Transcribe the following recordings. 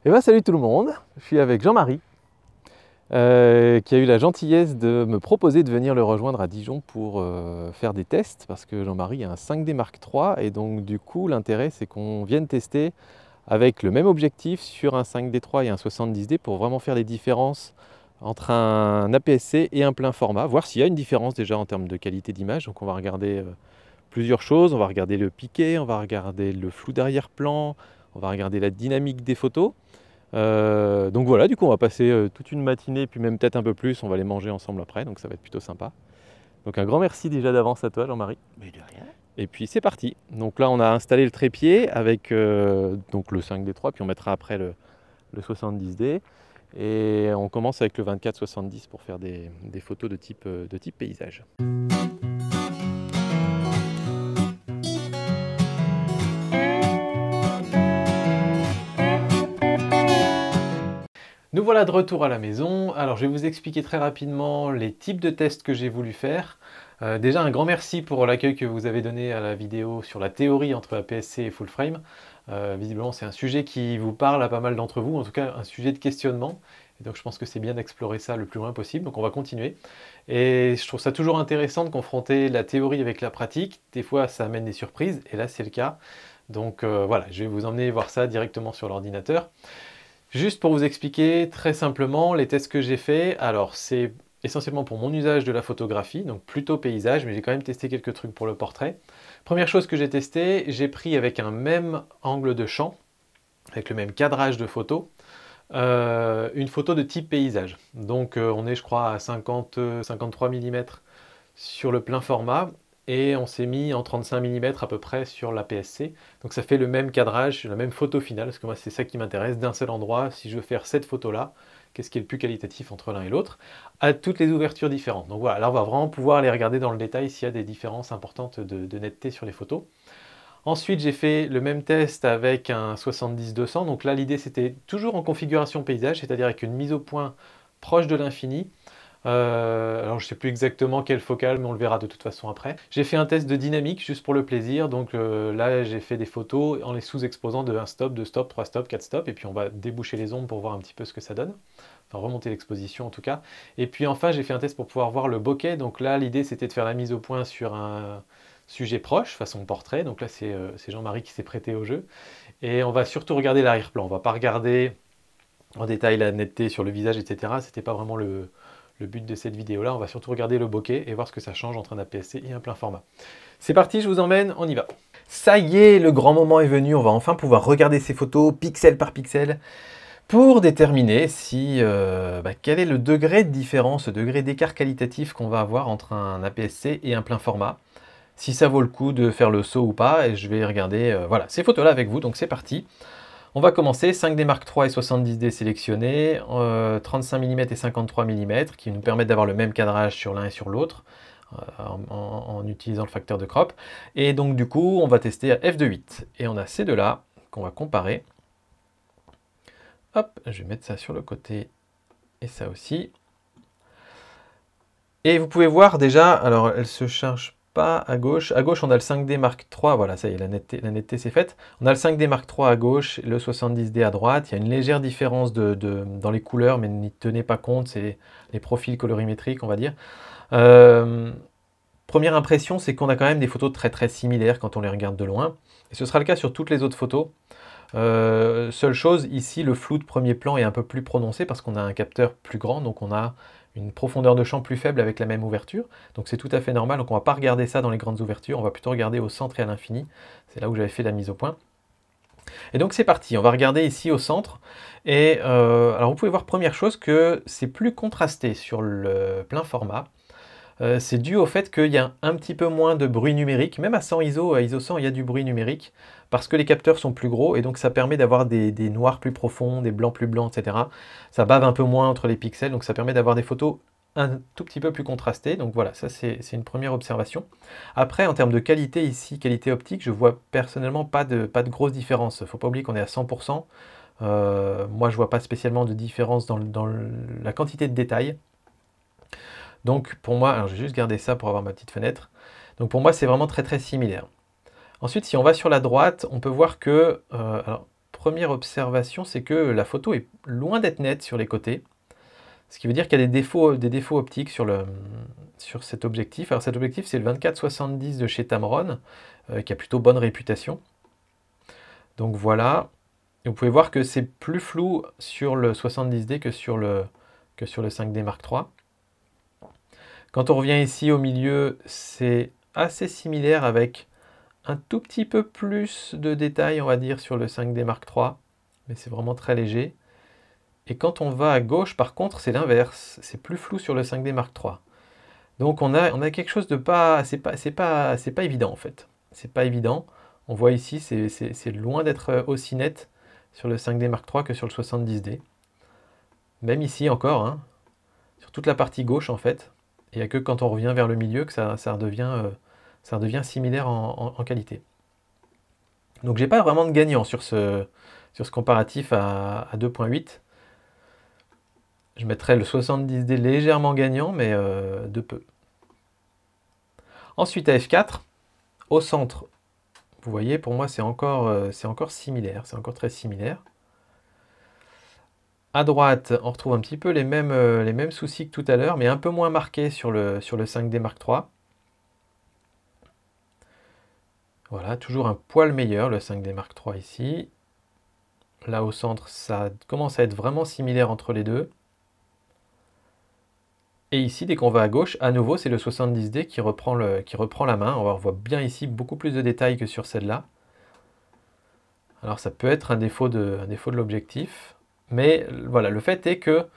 Eh bien salut tout le monde, je suis avec Jean-Marie qui a eu la gentillesse de me proposer de venir le rejoindre à Dijon pour faire des tests parce que Jean-Marie a un 5D Mark III et donc du coup l'intérêt c'est qu'on vienne tester avec le même objectif sur un 5D III et un 70D pour vraiment faire les différences entre un APS-C et un plein format, voir s'il y a une différence déjà en termes de qualité d'image. Donc on va regarder plusieurs choses, on va regarder le piqué, on va regarder le flou d'arrière-plan, on va regarder la dynamique des photos. Donc voilà, du coup on va passer toute une matinée, puis même peut-être un peu plus, on va les manger ensemble après, donc ça va être plutôt sympa. Donc un grand merci déjà d'avance à toi Jean-Marie. Mais de rien. Et puis c'est parti. Donc là on a installé le trépied avec donc le 5D3, puis on mettra après le 70D. Et on commence avec le 24-70 pour faire des photos de type paysage. Nous voilà de retour à la maison. Alors je vais vous expliquer très rapidement les types de tests que j'ai voulu faire. Déjà un grand merci pour l'accueil que vous avez donné à la vidéo sur la théorie entre APS-C et full frame. Visiblement c'est un sujet qui vous parle à pas mal d'entre vous, en tout cas un sujet de questionnement. Et donc je pense que c'est bien d'explorer ça le plus loin possible, donc on va continuer. Et je trouve ça toujours intéressant de confronter la théorie avec la pratique. Des fois ça amène des surprises, et là c'est le cas. Donc voilà, je vais vous emmener voir ça directement sur l'ordinateur. Juste pour vous expliquer très simplement les tests que j'ai faits, alors c'est essentiellement pour mon usage de la photographie, donc plutôt paysage, mais j'ai quand même testé quelques trucs pour le portrait. Première chose que j'ai testé, j'ai pris avec un même angle de champ, avec le même cadrage de photo, une photo de type paysage. Donc on est je crois à 53 mm sur le plein format, et on s'est mis en 35 mm à peu près sur la PSC. Donc ça fait le même cadrage, la même photo finale, parce que moi c'est ça qui m'intéresse, d'un seul endroit, si je veux faire cette photo-là, qu'est-ce qui est le plus qualitatif entre l'un et l'autre, à toutes les ouvertures différentes. Donc voilà, là on va vraiment pouvoir les regarder dans le détail s'il y a des différences importantes de netteté sur les photos. Ensuite j'ai fait le même test avec un 70-200, donc là l'idée c'était toujours en configuration paysage, c'est-à-dire avec une mise au point proche de l'infini. Alors je ne sais plus exactement quelle focale, mais on le verra de toute façon après. J'ai fait un test de dynamique juste pour le plaisir, donc là j'ai fait des photos en les sous-exposant de 1 stop, 2 stops, 3 stops, 4 stops, et puis on va déboucher les ombres pour voir un petit peu ce que ça donne. Enfin remonter l'exposition en tout cas. Et puis enfin j'ai fait un test pour pouvoir voir le bokeh, donc là l'idée c'était de faire la mise au point sur un sujet proche, façon portrait, donc là c'est Jean-Marie qui s'est prêté au jeu. Et on va surtout regarder l'arrière-plan, on va pas regarder en détail la netteté sur le visage, etc. C'était pas vraiment le but de cette vidéo-là. On va surtout regarder le bokeh et voir ce que ça change entre un APS-C et un plein format. C'est parti, je vous emmène, on y va. Ça y est, le grand moment est venu. On va enfin pouvoir regarder ces photos pixel par pixel pour déterminer si quel est le degré de différence, le degré d'écart qualitatif qu'on va avoir entre un APS-C et un plein format. Si ça vaut le coup de faire le saut ou pas, et je vais regarder voilà, ces photos-là avec vous, donc c'est parti. On va commencer, 5D Mark III et 70D sélectionnés, 35 mm et 53 mm, qui nous permettent d'avoir le même cadrage sur l'un et sur l'autre, en utilisant le facteur de crop. Et donc du coup, on va tester à f2.8. Et on a ces deux-là qu'on va comparer. Hop, je vais mettre ça sur le côté, et ça aussi. Et vous pouvez voir déjà, alors elle se charge pas à gauche. À gauche, on a le 5D Mark III, voilà, ça y est, la netteté c'est faite. On a le 5D Mark III à gauche, le 70D à droite. Il y a une légère différence dans les couleurs, mais n'y tenez pas compte, c'est les profils colorimétriques, on va dire. Première impression, c'est qu'on a quand même des photos très très similaires quand on les regarde de loin. Et ce sera le cas sur toutes les autres photos. Seule chose, ici, le flou de premier plan est un peu plus prononcé parce qu'on a un capteur plus grand, donc on a une profondeur de champ plus faible avec la même ouverture. Donc c'est tout à fait normal, donc on ne va pas regarder ça dans les grandes ouvertures, on va plutôt regarder au centre et à l'infini. C'est là où j'avais fait la mise au point. Et donc c'est parti, on va regarder ici au centre. Et alors vous pouvez voir première chose que c'est plus contrasté sur le plein format. C'est dû au fait qu'il y a un petit peu moins de bruit numérique, même à 100 ISO, à ISO 100, il y a du bruit numérique, parce que les capteurs sont plus gros, et donc ça permet d'avoir des noirs plus profonds, des blancs plus blancs, etc. Ça bave un peu moins entre les pixels, donc ça permet d'avoir des photos un tout petit peu plus contrastées, donc voilà, ça c'est une première observation. Après, en termes de qualité ici, qualité optique, je vois personnellement pas de grosse différence. Il ne faut pas oublier qu'on est à 100%. Moi, je vois pas spécialement de différence dans la quantité de détails. Donc pour moi, alors je vais juste garder ça pour avoir ma petite fenêtre. Donc pour moi, c'est vraiment très très similaire. Ensuite, si on va sur la droite, on peut voir que, alors, première observation, c'est que la photo est loin d'être nette sur les côtés. Ce qui veut dire qu'il y a des défauts optiques sur cet objectif. Alors cet objectif, c'est le 24-70 de chez Tamron, qui a plutôt bonne réputation. Donc voilà. Et vous pouvez voir que c'est plus flou sur le 70D que sur le 5D Mark III. Quand on revient ici au milieu, c'est assez similaire avec un tout petit peu plus de détails, on va dire, sur le 5D Mark III. Mais c'est vraiment très léger. Et quand on va à gauche, par contre, c'est l'inverse. C'est plus flou sur le 5D Mark III. Donc on a quelque chose de pas... C'est pas évident, en fait. C'est pas évident. On voit ici, c'est loin d'être aussi net sur le 5D Mark III que sur le 70D. Même ici encore, hein, sur toute la partie gauche, en fait. Il n'y a que quand on revient vers le milieu que ça redevient similaire en qualité. Donc j'ai pas vraiment de gagnant sur ce comparatif à 2.8. Je mettrais le 70D légèrement gagnant, mais de peu. Ensuite à F4, au centre, vous voyez, pour moi c'est encore similaire, c'est encore très similaire. À droite, on retrouve un petit peu les mêmes soucis que tout à l'heure, mais un peu moins marqués sur le 5D Mark III. Voilà, toujours un poil meilleur, le 5D Mark III ici. Là au centre, ça commence à être vraiment similaire entre les deux. Et ici, dès qu'on va à gauche, à nouveau, c'est le 70D qui reprend la main. On voit bien ici beaucoup plus de détails que sur celle-là. Alors ça peut être un défaut de l'objectif. Mais voilà, le fait est que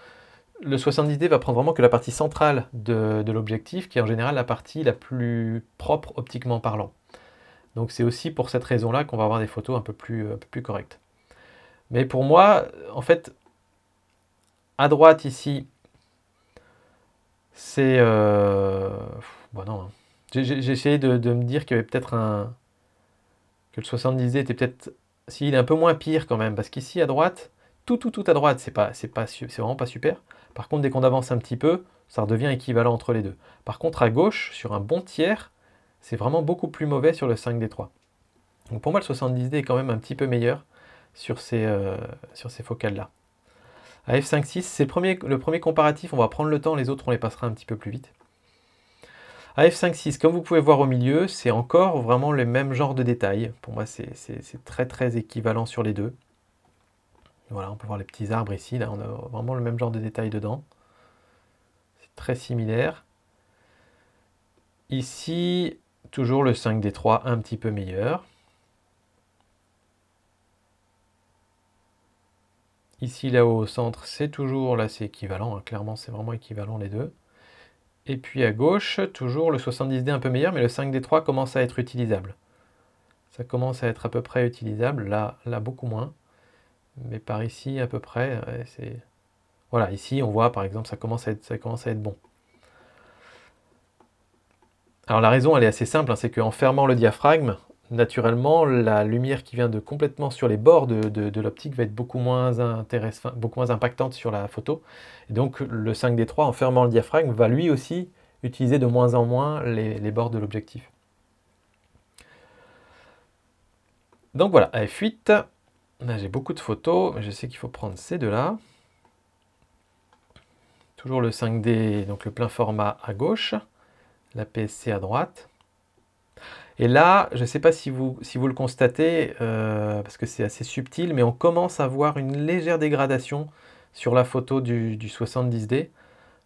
le 70D va prendre vraiment que la partie centrale de l'objectif, qui est en général la partie la plus propre optiquement parlant. Donc c'est aussi pour cette raison-là qu'on va avoir des photos un peu plus correctes. Mais pour moi, en fait, à droite ici, c'est... bon non, hein. J'ai essayé de me dire qu'il y avait peut-être que le 70D était peut-être... Si, il est un peu moins pire quand même, parce qu'ici à droite, tout à droite, c'est vraiment pas super. Par contre, dès qu'on avance un petit peu, ça redevient équivalent entre les deux. Par contre, à gauche, sur un bon tiers, c'est vraiment beaucoup plus mauvais sur le 5D3. Donc pour moi, le 70D est quand même un petit peu meilleur sur ces focales-là. À f5.6, c'est le premier comparatif, on va prendre le temps, les autres on les passera un petit peu plus vite. À f5.6, comme vous pouvez voir au milieu, c'est encore vraiment le même genre de détails. Pour moi, c'est très équivalent sur les deux. Voilà, on peut voir les petits arbres ici, là on a vraiment le même genre de détails dedans. C'est très similaire. Ici, toujours le 5D3 un petit peu meilleur. Ici, là-haut au centre, c'est toujours, là c'est équivalent, hein, clairement c'est vraiment équivalent les deux. Et puis à gauche, toujours le 70D un peu meilleur, mais le 5D3 commence à être utilisable. Ça commence à être à peu près utilisable, là beaucoup moins. Mais par ici à peu près, c'est... Voilà, ici on voit par exemple, ça commence à être bon. Alors la raison elle est assez simple, hein, c'est qu'en fermant le diaphragme, naturellement la lumière qui vient de complètement sur les bords de l'optique va être beaucoup moins impactante sur la photo. Et donc le 5D3 en fermant le diaphragme va lui aussi utiliser de moins en moins les bords de l'objectif. Donc voilà, à f8, là j'ai beaucoup de photos, mais je sais qu'il faut prendre ces deux-là. Toujours le 5D, donc le plein format à gauche, la PSC à droite. Et là, je ne sais pas si vous le constatez, parce que c'est assez subtil, mais on commence à voir une légère dégradation sur la photo du 70D.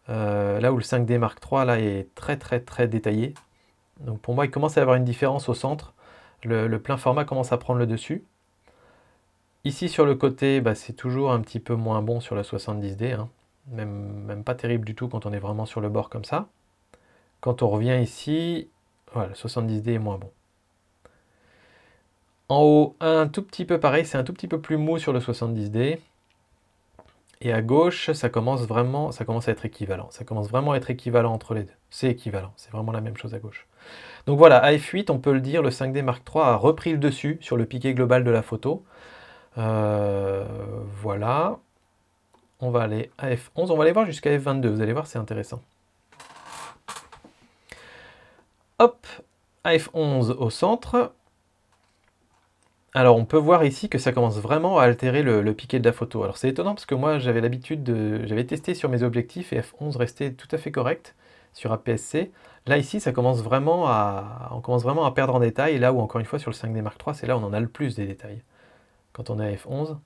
Là où le 5D Mark III là, est très détaillé. Donc pour moi, il commence à y avoir une différence au centre. Le plein format commence à prendre le dessus. Ici sur le côté, bah, c'est toujours un petit peu moins bon sur le 70D. Hein. Même pas terrible du tout quand on est vraiment sur le bord comme ça. Quand on revient ici, voilà, le 70D est moins bon. En haut, un tout petit peu pareil, c'est un tout petit peu plus mou sur le 70D. Et à gauche, ça commence à être équivalent. Ça commence vraiment à être équivalent entre les deux. C'est équivalent, c'est vraiment la même chose à gauche. Donc voilà, à f8, on peut le dire, le 5D Mark III a repris le dessus sur le piqué global de la photo. Voilà. On va aller à f11, on va aller voir jusqu'à f22, vous allez voir, c'est intéressant. Hop, à f11 au centre. Alors, on peut voir ici que ça commence vraiment à altérer le piqué de la photo. Alors, c'est étonnant parce que moi, j'avais l'habitude j'avais testé sur mes objectifs et f11 restait tout à fait correct sur APS-C. Là, ici, on commence vraiment à perdre en détail. Là où, encore une fois, sur le 5D Mark III, c'est là où on en a le plus des détails. Quand on est à f11,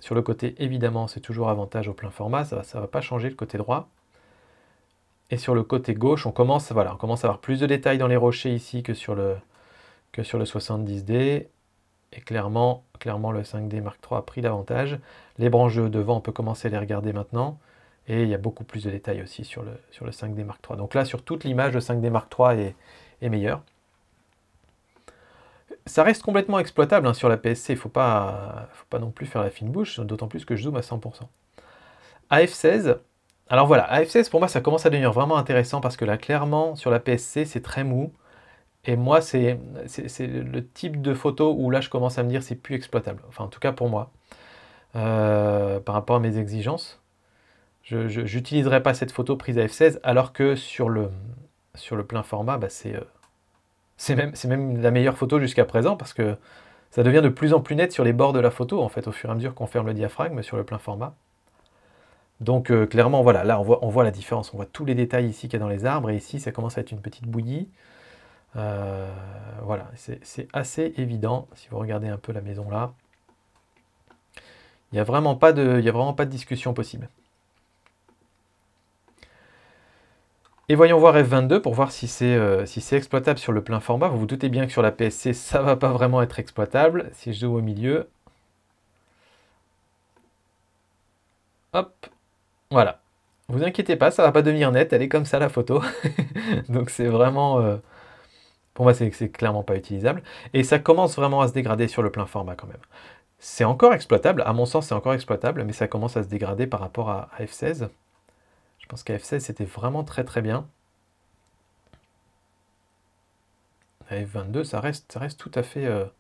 sur le côté, évidemment, c'est toujours avantage au plein format. Ça va pas changer le côté droit. Et sur le côté gauche, on commence à avoir plus de détails dans les rochers ici que sur le 70D. Et clairement, le 5D Mark III a pris l'avantage. Les branches de devant, on peut commencer à les regarder maintenant. Et il y a beaucoup plus de détails aussi sur le 5D Mark III. Donc là, sur toute l'image, le 5D Mark III est meilleur. Ça reste complètement exploitable hein, sur la PSC. Il ne faut pas non plus faire la fine bouche, d'autant plus que je zoome à 100%. À f16, alors voilà, à f16, pour moi, ça commence à devenir vraiment intéressant parce que là, clairement, sur la PSC, c'est très mou. Et moi, c'est le type de photo où là, je commence à me dire c'est plus exploitable. Enfin, en tout cas pour moi, par rapport à mes exigences. Je n'utiliserai pas cette photo prise à f16, alors que sur le plein format, bah, c'est même la meilleure photo jusqu'à présent, parce que ça devient de plus en plus net sur les bords de la photo, en fait, au fur et à mesure qu'on ferme le diaphragme sur le plein format. Donc clairement, voilà, là, on voit la différence. On voit tous les détails ici qu'il y a dans les arbres, et ici, ça commence à être une petite bouillie. Voilà, c'est assez évident si vous regardez un peu la maison là. Il n'y a vraiment pas de discussion possible. Et voyons voir F22 pour voir si c'est exploitable sur le plein format. Vous vous doutez bien que sur la PSC, ça va pas vraiment être exploitable. Si je zoome au milieu, hop, voilà. Vous inquiétez pas, ça va pas devenir net, elle est comme ça la photo. Donc c'est vraiment... pour moi, c'est clairement pas utilisable. Et ça commence vraiment à se dégrader sur le plein format quand même. C'est encore exploitable, à mon sens c'est encore exploitable, mais ça commence à se dégrader par rapport à f16. Je pense qu'à f16 c'était vraiment très très bien. À f22 ça reste tout à fait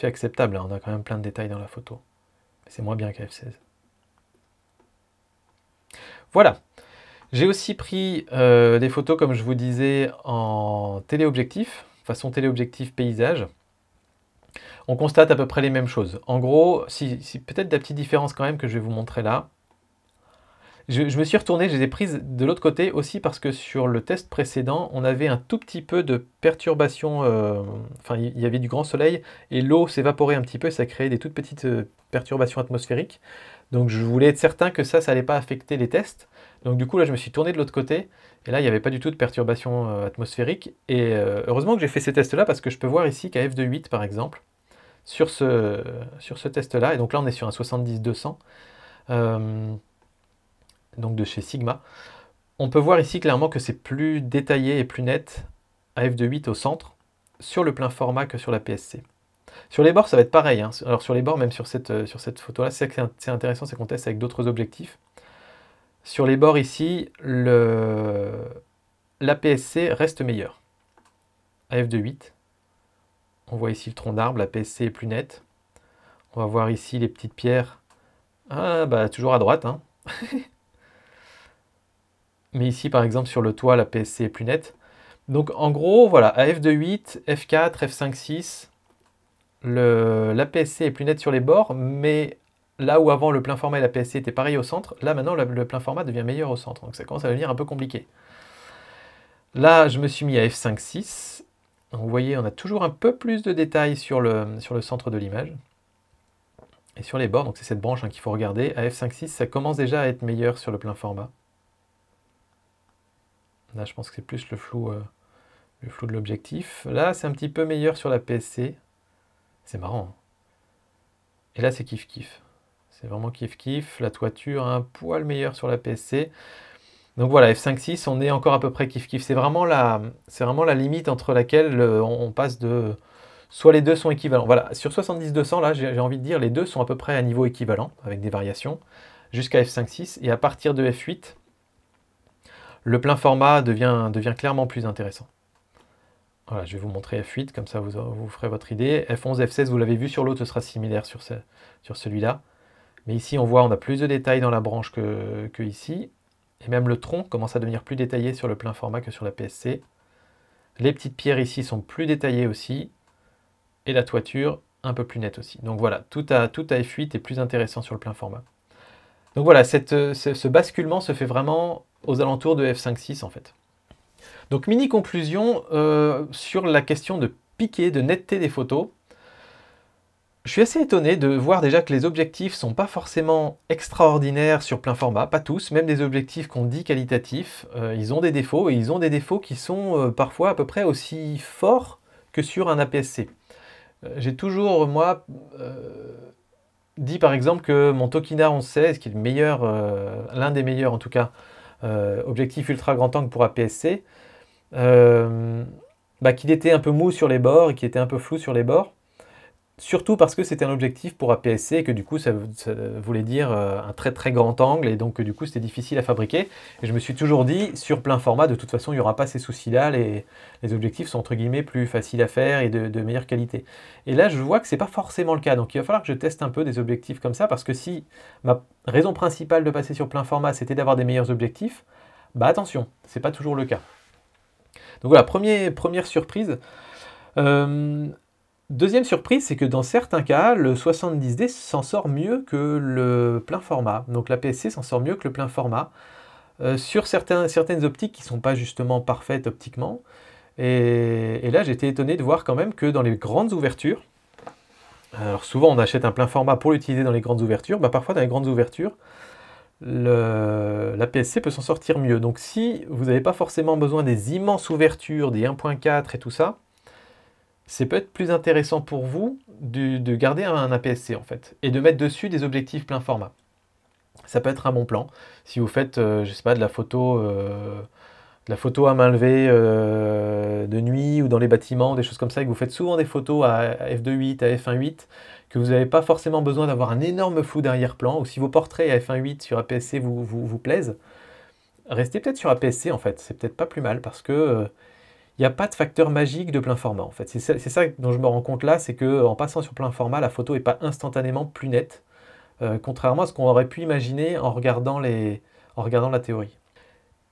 acceptable, hein. On a quand même plein de détails dans la photo. Mais c'est moins bien qu'à f16. Voilà. J'ai aussi pris des photos, comme je vous disais, en téléobjectif, façon téléobjectif paysage. On constate à peu près les mêmes choses. En gros, peut-être des petites différences quand même que je vais vous montrer là. Je me suis retourné, je les ai prises de l'autre côté aussi parce que sur le test précédent, on avait un tout petit peu de perturbation, enfin il y avait du grand soleil et l'eau s'évaporait un petit peu et ça créait des toutes petites perturbations atmosphériques. Donc je voulais être certain que ça n'allait pas affecter les tests. Donc du coup là je me suis tourné de l'autre côté et là il n'y avait pas du tout de perturbation atmosphérique. Et heureusement que j'ai fait ces tests-là parce que je peux voir ici qu'à f2.8 par exemple, sur ce test-là, et donc là on est sur un 70-200, donc de chez Sigma, on peut voir ici clairement que c'est plus détaillé et plus net à f2.8 au centre, sur le plein format que sur la PSC. Sur les bords, ça va être pareil, hein. Alors sur les bords, même sur cette photo-là, c'est intéressant, c'est qu'on teste avec d'autres objectifs. Sur les bords ici, l'APS-C reste meilleur. À f2.8, on voit ici le tronc d'arbre, la PSC est plus nette. On va voir ici les petites pierres. Ah, bah toujours à droite, hein. Mais ici, par exemple, sur le toit, la PSC est plus nette. Donc en gros, voilà, à f2.8, f4, f5.6, la PSC est plus nette sur les bords, mais là où avant le plein format et la PSC étaient pareils au centre, là maintenant le plein format devient meilleur au centre. Donc ça commence à devenir un peu compliqué. Là, je me suis mis à f5.6. Vous voyez, on a toujours un peu plus de détails sur le centre de l'image. Et sur les bords, donc c'est cette branche hein, qu'il faut regarder. À f5.6, ça commence déjà à être meilleur sur le plein format. Là, je pense que c'est plus le flou de l'objectif. Là, c'est un petit peu meilleur sur la PSC. C'est marrant. Hein. Et là, c'est kiff-kiff. C'est vraiment kiff-kiff. La toiture, un poil meilleur sur la PSC. Donc voilà, f5.6, on est encore à peu près kiff-kiff. C'est vraiment la limite entre laquelle on passe de... Soit les deux sont équivalents. Voilà, sur 70-200, là, j'ai envie de dire, les deux sont à peu près à niveau équivalent, avec des variations, jusqu'à f5.6. Et à partir de f8, le plein format devient clairement plus intéressant. Voilà, je vais vous montrer f8, comme ça vous ferez votre idée. f11, f16, vous l'avez vu sur l'autre, ce sera similaire sur celui-là. Mais ici, on voit, on a plus de détails dans la branche que ici. Et même le tronc commence à devenir plus détaillé sur le plein format que sur la PSC. Les petites pierres ici sont plus détaillées aussi. Et la toiture, un peu plus net aussi. Donc voilà, tout à f8 est plus intéressant sur le plein format. Donc voilà, ce basculement se fait vraiment aux alentours de f5.6 en fait. Donc mini conclusion sur la question de piqué, de netteté des photos. Je suis assez étonné de voir déjà que les objectifs sont pas forcément extraordinaires sur plein format, pas tous, même des objectifs qu'on dit qualitatifs, ils ont des défauts, et ils ont des défauts qui sont parfois à peu près aussi forts que sur un APS-C. J'ai toujours, moi, dit par exemple que mon Tokina 1116, qui est le meilleur, l'un des meilleurs en tout cas, objectif ultra grand angle pour APS-C, qu'il était un peu mou sur les bords et qui était un peu flou sur les bords. Surtout parce que c'était un objectif pour APS-C et que du coup ça voulait dire un très très grand angle et donc du coup c'était difficile à fabriquer. Et je me suis toujours dit, sur plein format, de toute façon il n'y aura pas ces soucis-là, les objectifs sont entre guillemets plus faciles à faire et de meilleure qualité. Et là je vois que c'est pas forcément le cas, donc il va falloir que je teste un peu des objectifs comme ça, parce que si ma raison principale de passer sur plein format c'était d'avoir des meilleurs objectifs, bah attention, c'est pas toujours le cas. Donc voilà, première surprise. Deuxième surprise, c'est que dans certains cas, le 70D s'en sort mieux que le plein format. Donc l'APS-C s'en sort mieux que le plein format. Sur certaines optiques qui ne sont pas justement parfaites optiquement. Et là, j'étais étonné de voir quand même que dans les grandes ouvertures, alors souvent on achète un plein format pour l'utiliser dans les grandes ouvertures, parfois dans les grandes ouvertures, l'APS-C peut s'en sortir mieux. Donc si vous n'avez pas forcément besoin des immenses ouvertures, des 1.4 et tout ça, c'est peut-être plus intéressant pour vous de garder un APS-C en fait, et de mettre dessus des objectifs plein format. Ça peut être un bon plan. Si vous faites, je sais pas, de la photo à main levée de nuit ou dans les bâtiments, des choses comme ça, et que vous faites souvent des photos à f2.8, à f1.8, que vous n'avez pas forcément besoin d'avoir un énorme flou d'arrière-plan, ou si vos portraits à f1.8 sur APS-C vous plaisent, restez peut-être sur APS-C en fait, c'est peut-être pas plus mal, parce que il n'y a pas de facteur magique de plein format en fait. C'est ça dont je me rends compte là, c'est qu'en passant sur plein format, la photo n'est pas instantanément plus nette, contrairement à ce qu'on aurait pu imaginer en regardant la théorie.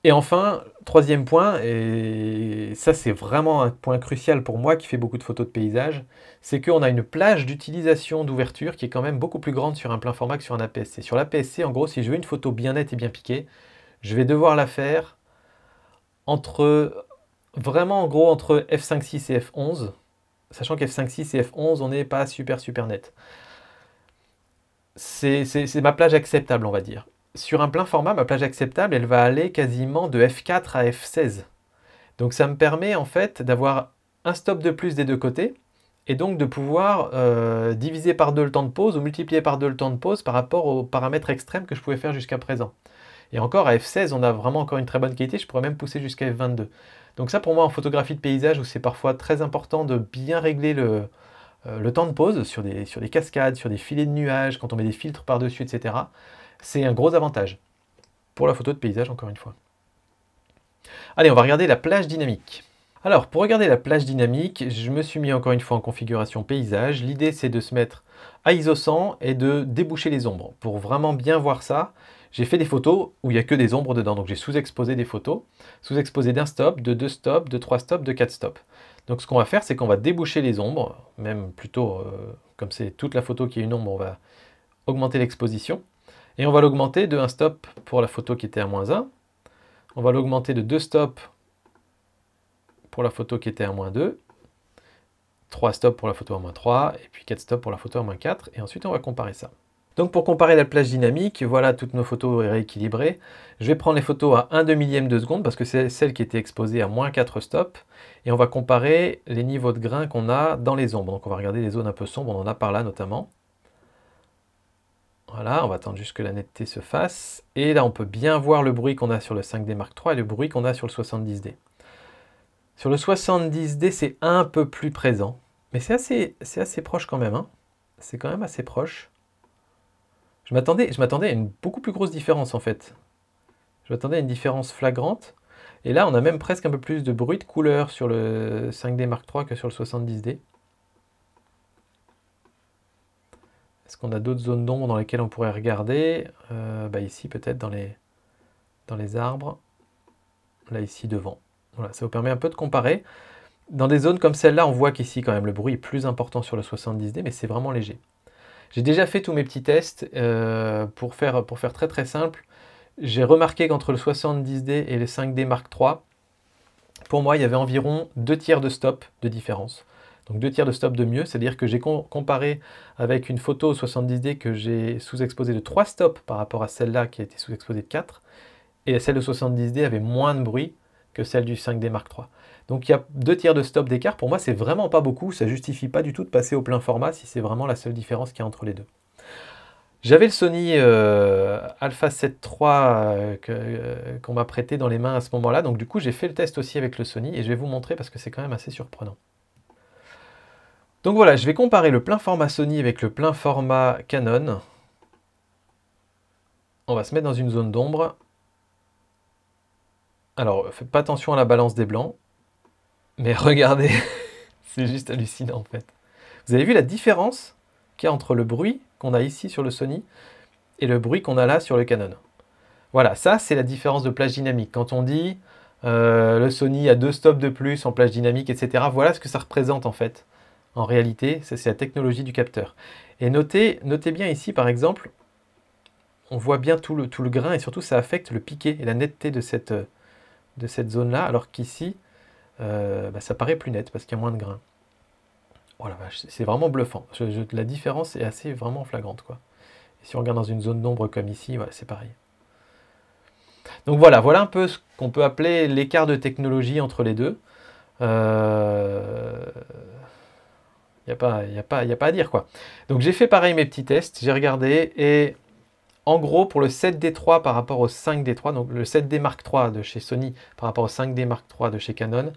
Et enfin, troisième point, et ça c'est vraiment un point crucial pour moi qui fais beaucoup de photos de paysage, c'est qu'on a une plage d'utilisation d'ouverture qui est quand même beaucoup plus grande sur un plein format que sur un APS-C. Sur l'APS-C, en gros, si je veux une photo bien nette et bien piquée, je vais devoir la faire vraiment en gros entre f5.6 et f11, sachant qu'f5.6 et f11, on n'est pas super net. C'est ma plage acceptable, on va dire. Sur un plein format, ma plage acceptable, elle va aller quasiment de f4 à f16. Donc ça me permet en fait d'avoir un stop de plus des deux côtés, et donc de pouvoir diviser par 2 le temps de pause ou multiplier par 2 le temps de pause par rapport aux paramètres extrêmes que je pouvais faire jusqu'à présent. Et encore, à f16, on a vraiment encore une très bonne qualité, je pourrais même pousser jusqu'à f22. Donc ça, pour moi, en photographie de paysage, où c'est parfois très important de bien régler le temps de pause sur des cascades, sur des filets de nuages, quand on met des filtres par-dessus, etc., c'est un gros avantage. Pour la photo de paysage, encore une fois. Allez, on va regarder la plage dynamique. Alors, pour regarder la plage dynamique, je me suis mis encore une fois en configuration paysage. L'idée, c'est de se mettre à ISO 100 et de déboucher les ombres. Pour vraiment bien voir ça, j'ai fait des photos où il n'y a que des ombres dedans. Donc j'ai sous-exposé des photos, sous-exposé d'un stop, de 2 stops, de 3 stops, de 4 stops. Donc ce qu'on va faire, c'est qu'on va déboucher les ombres, même plutôt, comme c'est toute la photo qui est une ombre, on va augmenter l'exposition. Et on va l'augmenter de 1 stop pour la photo qui était à -1. On va l'augmenter de 2 stops pour la photo qui était à -2. 3 stops pour la photo à -3, et puis 4 stops pour la photo à -4. Et ensuite, on va comparer ça. Donc pour comparer la plage dynamique, voilà toutes nos photos rééquilibrées. Je vais prendre les photos à 1 demi-millième de seconde parce que c'est celle qui était exposée à -4 stops. Et on va comparer les niveaux de grain qu'on a dans les ombres. Donc on va regarder les zones un peu sombres, on en a par là notamment. Voilà, on va attendre juste que la netteté se fasse. Et là on peut bien voir le bruit qu'on a sur le 5D Mark III et le bruit qu'on a sur le 70D. Sur le 70D c'est un peu plus présent. Mais c'est assez proche quand même. Hein. C'est quand même assez proche. Je m'attendais à une beaucoup plus grosse différence en fait. Je m'attendais à une différence flagrante. Et là, on a même presque un peu plus de bruit de couleur sur le 5D Mark III que sur le 70D. Est-ce qu'on a d'autres zones d'ombre dans lesquelles on pourrait regarder ici peut-être dans les arbres. Là ici devant. Voilà, ça vous permet un peu de comparer. Dans des zones comme celle-là, on voit qu'ici quand même le bruit est plus important sur le 70D, mais c'est vraiment léger. J'ai déjà fait tous mes petits tests pour faire très très simple. J'ai remarqué qu'entre le 70D et le 5D Mark III, pour moi, il y avait environ 2 tiers de stop de différence. Donc 2 tiers de stop de mieux, c'est-à-dire que j'ai comparé avec une photo au 70D que j'ai sous-exposée de 3 stops par rapport à celle-là qui a été sous-exposée de 4, et celle de 70D avait moins de bruit que celle du 5D Mark III. Donc il y a 2 tiers de stop d'écart, pour moi c'est vraiment pas beaucoup, ça justifie pas du tout de passer au plein format si c'est vraiment la seule différence qu'il y a entre les deux. J'avais le Sony Alpha 7 III qu'on m'a prêté dans les mains à ce moment-là, donc du coup j'ai fait le test aussi avec le Sony et je vais vous montrer parce que c'est quand même assez surprenant. Donc voilà, je vais comparer le plein format Sony avec le plein format Canon. On va se mettre dans une zone d'ombre. Alors, faites pas attention à la balance des blancs, mais regardez, c'est juste hallucinant en fait. Vous avez vu la différence qu'il y a entre le bruit qu'on a ici sur le Sony et le bruit qu'on a là sur le Canon. Voilà, ça c'est la différence de plage dynamique. Quand on dit le Sony a 2 stops de plus en plage dynamique, etc., voilà ce que ça représente en fait. En réalité, c'est la technologie du capteur. Et notez bien ici par exemple, on voit bien tout le grain et surtout ça affecte le piqué et la netteté de cette zone-là, alors qu'ici, ça paraît plus net parce qu'il y a moins de grains. Oh la vache, c'est vraiment bluffant. La différence est assez vraiment flagrante, quoi. Et si on regarde dans une zone d'ombre comme ici, voilà, c'est pareil. Donc voilà un peu ce qu'on peut appeler l'écart de technologie entre les deux. Il n'y a pas à dire, quoi. Donc j'ai fait pareil mes petits tests, j'ai regardé et en gros, pour le 7D3 par rapport au 5D3, donc le 7D Mark III de chez Sony par rapport au 5D Mark III de chez Canon,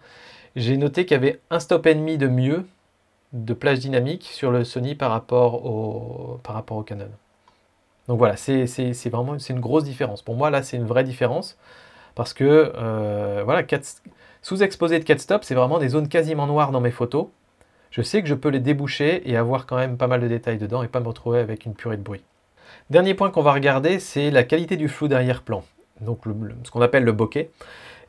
j'ai noté qu'il y avait un stop et demi de mieux de plage dynamique sur le Sony par rapport au Canon. Donc voilà, c'est vraiment une grosse différence. Pour moi, là, c'est une vraie différence parce que voilà, sous-exposé de 4 stops, c'est vraiment des zones quasiment noires dans mes photos. Je sais que je peux les déboucher et avoir quand même pas mal de détails dedans et pas me retrouver avec une purée de bruit. Dernier point qu'on va regarder, c'est la qualité du flou d'arrière-plan, donc ce qu'on appelle le bokeh.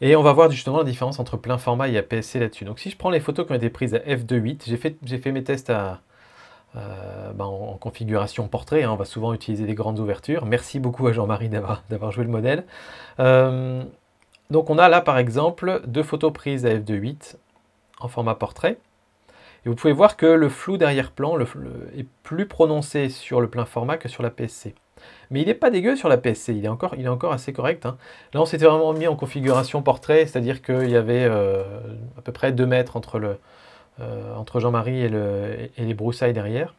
Et on va voir justement la différence entre plein format et APS-C là-dessus. Donc si je prends les photos qui ont été prises à f2.8, j'ai fait mes tests en configuration portrait, hein, on va souvent utiliser des grandes ouvertures. Merci beaucoup à Jean-Marie d'avoir joué le modèle. Donc on a là par exemple 2 photos prises à f2.8 en format portrait. Et vous pouvez voir que le flou d'arrière-plan est plus prononcé sur le plein format que sur la PSC. Mais il n'est pas dégueu sur la PSC, il est encore assez correct, hein. Là on s'était vraiment mis en configuration portrait, c'est-à-dire qu'il y avait à peu près 2 mètres entre Jean-Marie et les broussailles derrière.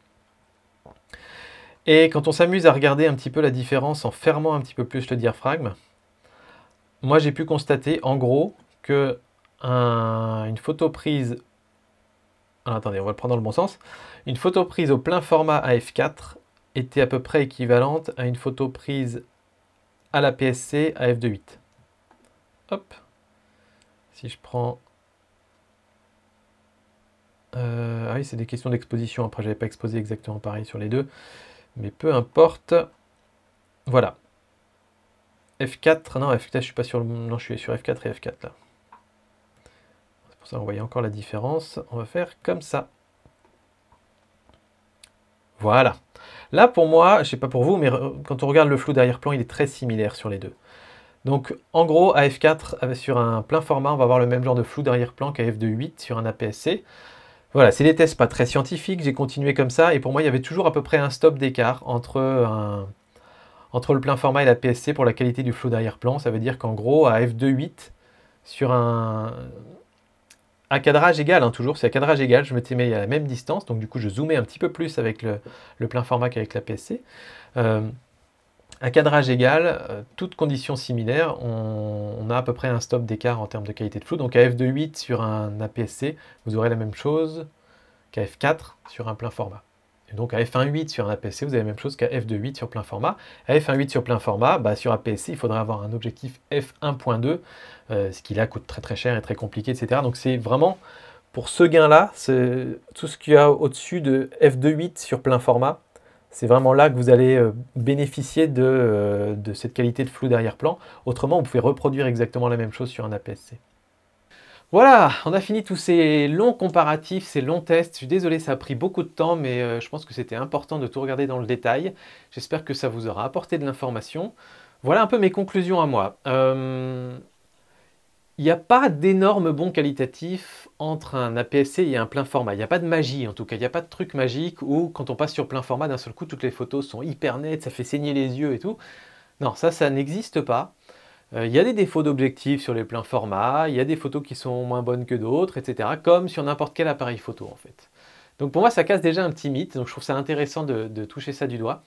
Et quand on s'amuse à regarder un petit peu la différence en fermant un petit peu plus le diaphragme, moi j'ai pu constater en gros que une photo prise... Alors, attendez, on va le prendre dans le bon sens. Une photo prise au plein format à f4 était à peu près équivalente à une photo prise à la PSC à f2.8. Hop. Si je prends... ah oui, c'est des questions d'exposition. Après, je n'avais pas exposé exactement pareil sur les deux. Mais peu importe. Voilà. F4, non, F4, je suis pas sur... Non, je suis sur F4 et F4 là. C'est pour ça qu'on voyait encore la différence. On va faire comme ça. Voilà. Là, pour moi, je sais pas pour vous, mais quand on regarde le flou d'arrière-plan, il est très similaire sur les deux. Donc, en gros, à f4, sur un plein format, on va avoir le même genre de flou d'arrière-plan qu'à f2.8 sur un APS-C. Voilà, c'est des tests pas très scientifiques, j'ai continué comme ça, et pour moi, il y avait toujours à peu près un stop d'écart entre le plein format et la PSC pour la qualité du flou d'arrière-plan. Ça veut dire qu'en gros, à f2.8, sur à cadrage égal, hein, toujours, c'est à cadrage égal, je me mets à la même distance, donc du coup je zoomais un petit peu plus avec le plein format qu'avec la PSC. À cadrage égal, toutes conditions similaires, on a à peu près un stop d'écart en termes de qualité de flou. Donc à f2.8 sur un APS-C, vous aurez la même chose qu'à f4 sur un plein format. Et donc à f1.8 sur un APS-C, vous avez la même chose qu'à f2.8 sur plein format. À f1.8 sur plein format, sur APS-C, il faudrait avoir un objectif f1.2, ce qui là coûte très très cher et très compliqué, etc. Donc c'est vraiment, pour ce gain-là, tout ce qu'il y a au-dessus de f2.8 sur plein format, c'est vraiment là que vous allez bénéficier de cette qualité de flou d'arrière-plan. Autrement, vous pouvez reproduire exactement la même chose sur un APS-C. Voilà, on a fini tous ces longs comparatifs, ces longs tests. Je suis désolé, ça a pris beaucoup de temps, mais je pense que c'était important de tout regarder dans le détail. J'espère que ça vous aura apporté de l'information. Voilà un peu mes conclusions à moi. Il n'y a pas d'énorme bond qualitatif entre un APS-C et un plein format. Il n'y a pas de magie en tout cas, il n'y a pas de truc magique où quand on passe sur plein format, d'un seul coup, toutes les photos sont hyper nettes, ça fait saigner les yeux et tout. Non, ça n'existe pas. Il y a des défauts d'objectif sur les pleins formats, il y a des photos qui sont moins bonnes que d'autres, etc. Comme sur n'importe quel appareil photo en fait. Donc pour moi, ça casse déjà un petit mythe, donc je trouve ça intéressant de toucher ça du doigt.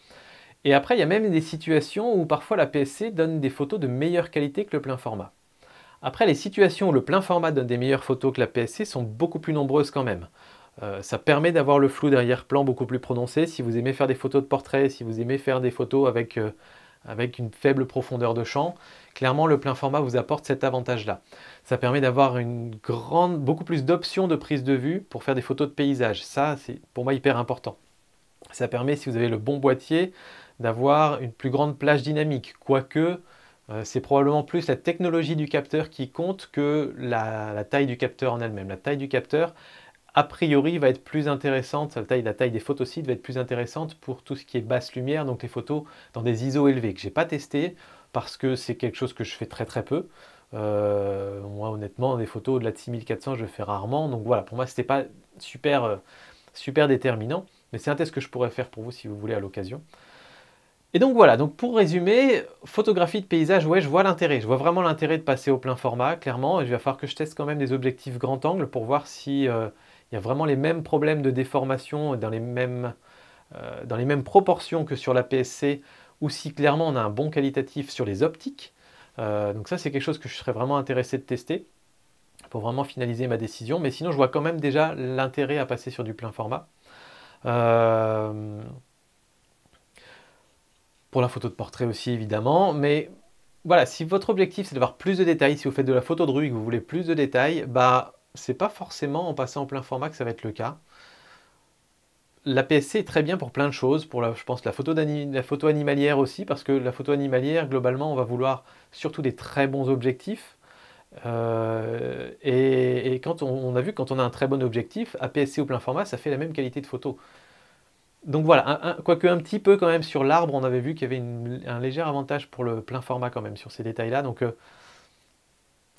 Et après, il y a même des situations où parfois la PSC donne des photos de meilleure qualité que le plein format. Après, les situations où le plein format donne des meilleures photos que la PSC sont beaucoup plus nombreuses quand même. Ça permet d'avoir le flou derrière-plan beaucoup plus prononcé. Si vous aimez faire des photos de portrait, si vous aimez faire des photos avec une faible profondeur de champ, clairement le plein format vous apporte cet avantage-là. Ça permet d'avoir beaucoup plus d'options de prise de vue pour faire des photos de paysage. Ça, c'est pour moi hyper important. Ça permet, si vous avez le bon boîtier, d'avoir une plus grande plage dynamique, quoique c'est probablement plus la technologie du capteur qui compte que la taille du capteur en elle-même. La taille du capteur, a priori, va être plus intéressante, la taille des photosites va être plus intéressante pour tout ce qui est basse lumière, donc les photos dans des ISO élevés, que je n'ai pas testé parce que c'est quelque chose que je fais très très peu. Moi honnêtement, des photos au-delà de 6400, je le fais rarement, donc voilà, pour moi c'était pas super, super déterminant, mais c'est un test que je pourrais faire pour vous si vous voulez à l'occasion. Et donc voilà, donc pour résumer, photographie de paysage, ouais, je vois l'intérêt. Je vois vraiment l'intérêt de passer au plein format, clairement. Et il va falloir que je teste quand même des objectifs grand angle pour voir si il y a vraiment les mêmes problèmes de déformation dans les mêmes proportions que sur la PSC, ou si clairement on a un bon qualitatif sur les optiques. Donc ça, c'est quelque chose que je serais vraiment intéressé de tester pour vraiment finaliser ma décision. Mais sinon, je vois quand même déjà l'intérêt à passer sur du plein format. Pour la photo de portrait aussi évidemment, mais voilà, si votre objectif c'est d'avoir plus de détails, si vous faites de la photo de rue et que vous voulez plus de détails, bah c'est pas forcément en passant en plein format que ça va être le cas. La PSC est très bien pour plein de choses, pour je pense la photo animalière aussi, parce que la photo animalière, globalement, on va vouloir surtout des très bons objectifs. Et quand on a vu, quand on a un très bon objectif, APS-C ou plein format, ça fait la même qualité de photo. Donc voilà, quoique un petit peu quand même sur l'arbre, on avait vu qu'il y avait un léger avantage pour le plein format quand même sur ces détails-là. Donc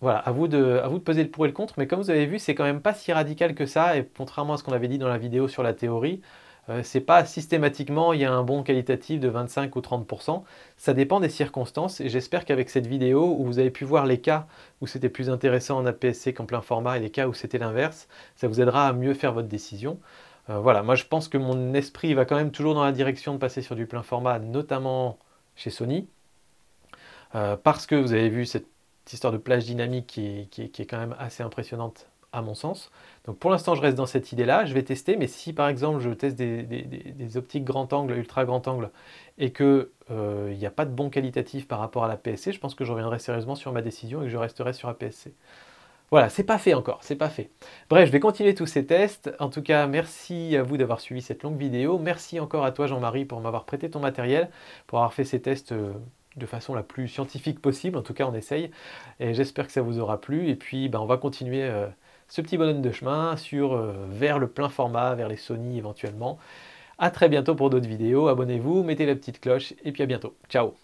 voilà, à vous de peser le pour et le contre. Mais comme vous avez vu, c'est quand même pas si radical que ça. Et contrairement à ce qu'on avait dit dans la vidéo sur la théorie, c'est pas systématiquement il y a un bon qualitatif de 25 ou 30%. Ça dépend des circonstances. Et j'espère qu'avec cette vidéo où vous avez pu voir les cas où c'était plus intéressant en APS-C qu'en plein format et les cas où c'était l'inverse, ça vous aidera à mieux faire votre décision. Voilà, moi je pense que mon esprit va quand même toujours dans la direction de passer sur du plein format, notamment chez Sony, parce que vous avez vu cette histoire de plage dynamique qui est quand même assez impressionnante à mon sens. Donc pour l'instant je reste dans cette idée-là, je vais tester, mais si par exemple je teste des optiques grand angle, ultra grand angle, et qu'il n'y a pas de bon qualitatif par rapport à la PSC, je pense que je reviendrai sérieusement sur ma décision et que je resterai sur la PSC. Voilà, c'est pas fait encore, c'est pas fait. Bref, je vais continuer tous ces tests. En tout cas, merci à vous d'avoir suivi cette longue vidéo. Merci encore à toi Jean-Marie pour m'avoir prêté ton matériel, pour avoir fait ces tests de façon la plus scientifique possible. En tout cas, on essaye. Et j'espère que ça vous aura plu. Et puis, on va continuer ce petit bonhomme de chemin vers le plein format, vers les Sony éventuellement. A très bientôt pour d'autres vidéos. Abonnez-vous, mettez la petite cloche et puis à bientôt. Ciao!